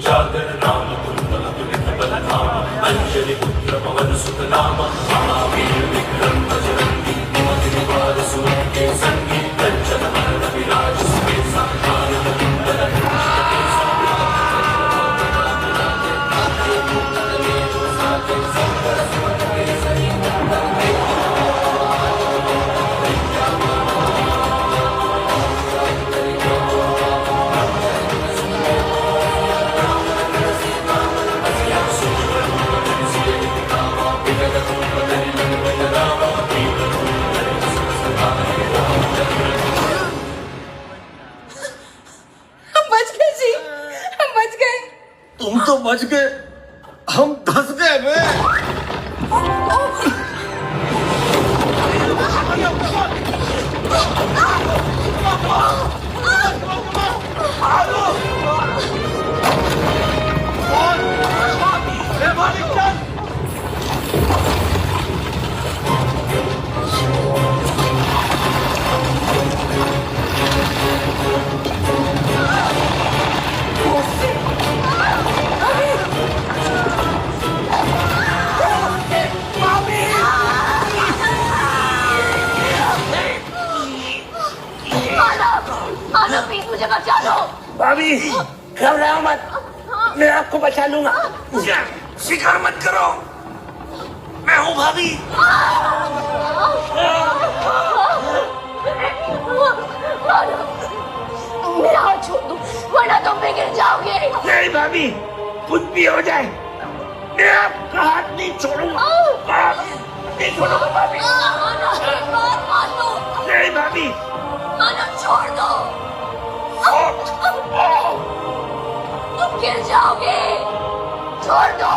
उजागर राम कुंडल तुलित बलधाम अंजलि पुत्र पवन सुत नाम महावीर विक्रम बजरंगी कुमति निवार सुमति के संगी कंचन वरण विराज सुबेसा कानन कुंडल तुम तो बच गए, हम धंस गए बे। मुझे बचा लो भाभी, घबराओ मत, मैं आपको बचा लूंगा। फिक्र मत करो, मैं हूँ भाभी। मेरा हाथ छोड़ दो वरना तुम भी गिर जाओगे। नहीं भाभी, कुछ भी हो जाए मैं आपका हाथ नहीं छोड़ूंगा। नहीं छोड़ूंगा भाभी। नहीं भाभी, छोड़ दो, तुम गिर जाओगे, छोड़ दो।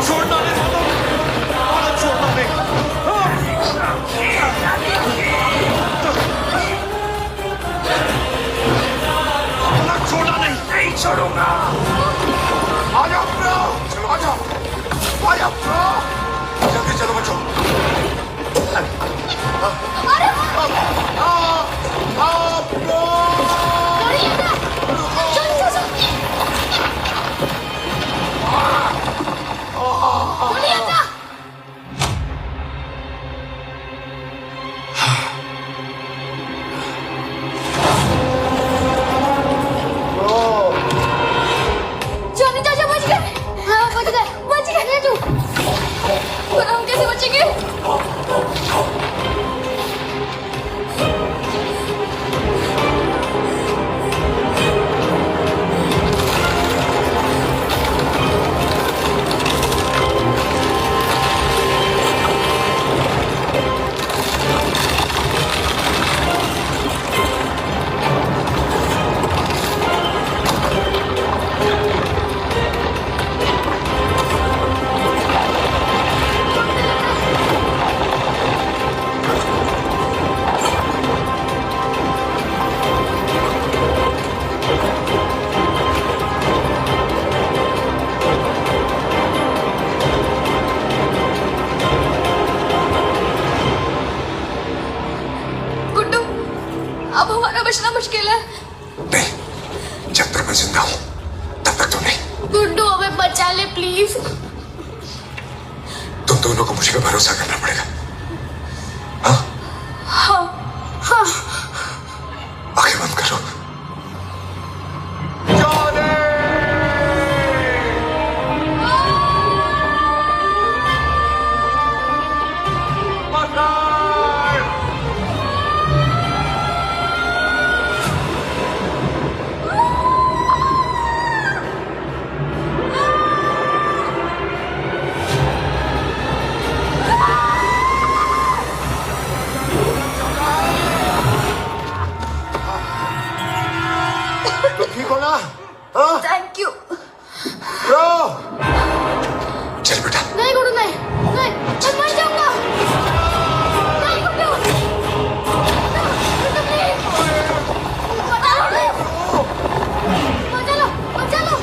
छोड़ना नहीं, छोड़ना नहीं। छोड़ना नहीं, नहीं छोड़ूंगा। आ जाओ ब्रो, चलो आ जाओ, आ जाओ ब्रो, जल्दी चलो बच्चों। अरे ब्रो, हम कैसे बचेंगे? अब हमारा बचना मुश्किल है। नहीं, जब तक मैं जिंदा हूँ तब तक तो नहीं। गुड्डू हमें बचा ले प्लीज। तुम दोनों को मुझ पे भरोसा करना पड़ेगा। हाँ हाँ हाँ। आंखें बंद करो। ठीक हो ना? हाँ? Thank you. ब्रो, चल बेटा। नहीं गुड्डू नहीं, नहीं मैं मर जाऊंगा। नहीं गुड्डू, गुड्डू प्लीज बचा लो, बचा लो, बचा लो।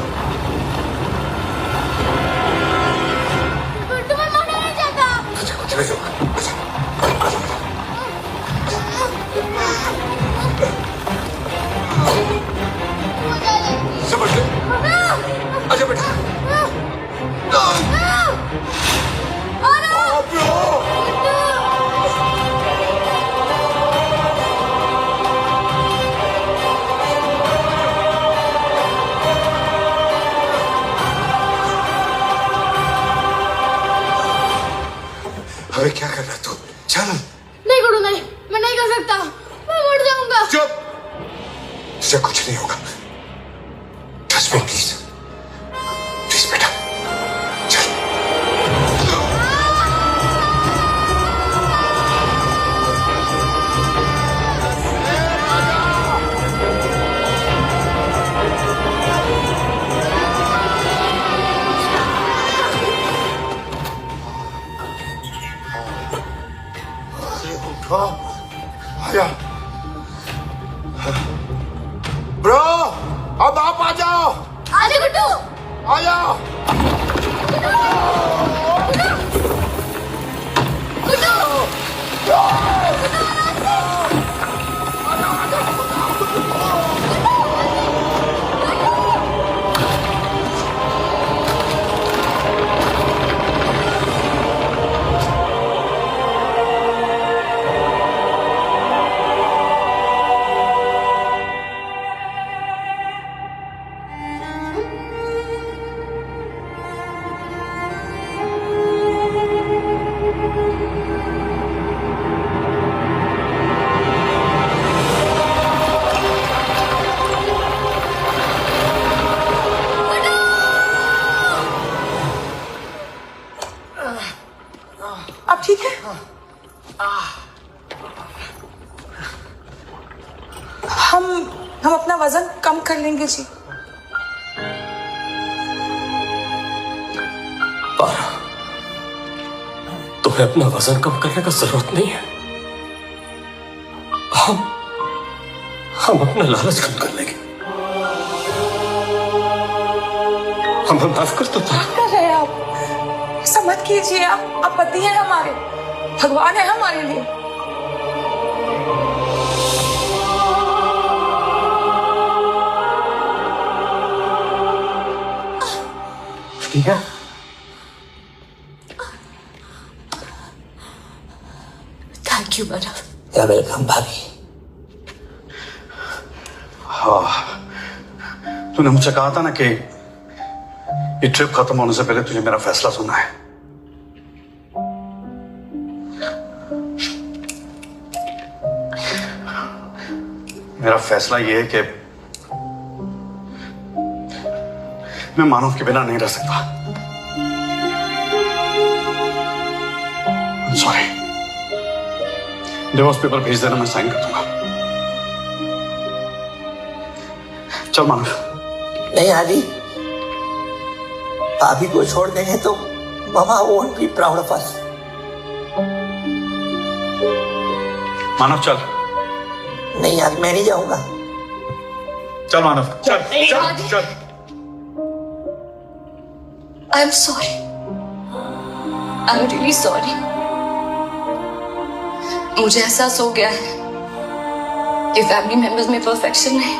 अबे क्या कर रहा तू? चल। नहीं गुरु नहीं, मैं नहीं कर सकता, मैं मर जाऊंगा। चुप, तुझे कुछ नहीं होगा। ट्रस्ट मी प्लीज, प्लीज बेटा चल। उठो, आया। ब्रो, अब आप आ जाओ। आजा गुड्डू, आ जाओ। आप ठीक है? हम अपना वजन कम कर लेंगे जी। पारा, तुम्हें अपना वजन कम करने का जरूरत नहीं है। हम अपना लालच कम कर लेंगे। हमें माफ कर दो। क्या कर रहे हैं आप? ऐसा मत कीजिए। आप पति हैं हमारे, भगवान है हमारे लिए। ठीक है? Thank you madam. या वेलकम भाभी। हाँ, तूने मुझसे कहा था ना कि ये ट्रिप खत्म होने से पहले तुझे मेरा फैसला सुनना है। मेरा फैसला ये है कि मैं मानव के बिना नहीं रह सकता। सॉरी, डिवोर्स पेपर भेज देना, मैं साइन कर दूंगा। चल मानव। नहीं आदि, भाभी को छोड़ देंगे तो मामा won't be proud of us. Manav चल। नहीं आज मैं नहीं जाऊंगा। चल मानव, चल चल चल। I am sorry, I am really sorry. मुझे एहसास हो गया है कि फैमिली मेंबर्स में परफेक्शन नहीं,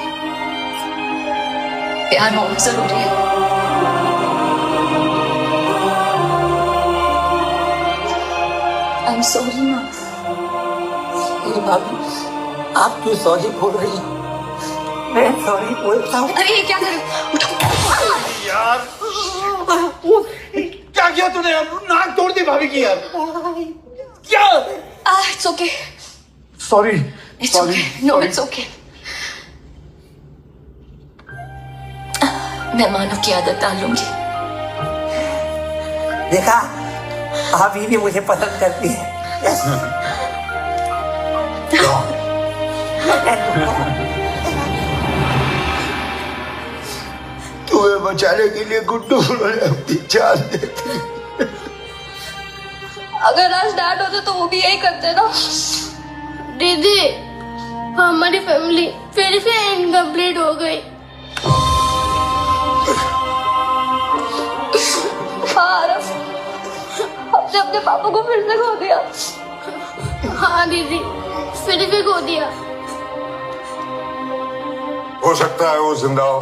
प्यार होना जरूरी है। आई एम सॉरी माँ। भाभी, आप क्यों सॉरी बोल रही हैं? मैं सॉरी बोलता हूँ। अरे ये क्या कर रहे हो? उठो। यार क्या किया तूने यार? नाक तोड़ दी भाभी की यार। क्या? It's okay, sorry it's okay, no it's okay. मैं मानव की आदत डाल लूंगी। देखा, भाभी भी मुझे पसंद करती है। Yes. तुम्हें बचाने के लिए गुड्डू उन्होंने अपनी जान दे दी। अगर आज डैड होते तो वो भी यही करते ना। दीदी, हमारी फैमिली फिर से इनकम्प्लीट हो गई। हाँ आरफ, हमने अपने पापा को फिर से खो दिया। हाँ दीदी, फिर भी खो दिया। हो सकता है वो जिंदा हो।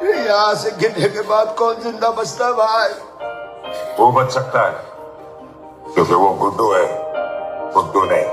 यहाँ से गिरने के बाद कौन जिंदा बचता है भाई? वो बच सकता है क्योंकि वो गुड्डू है, गुड्डू नहीं।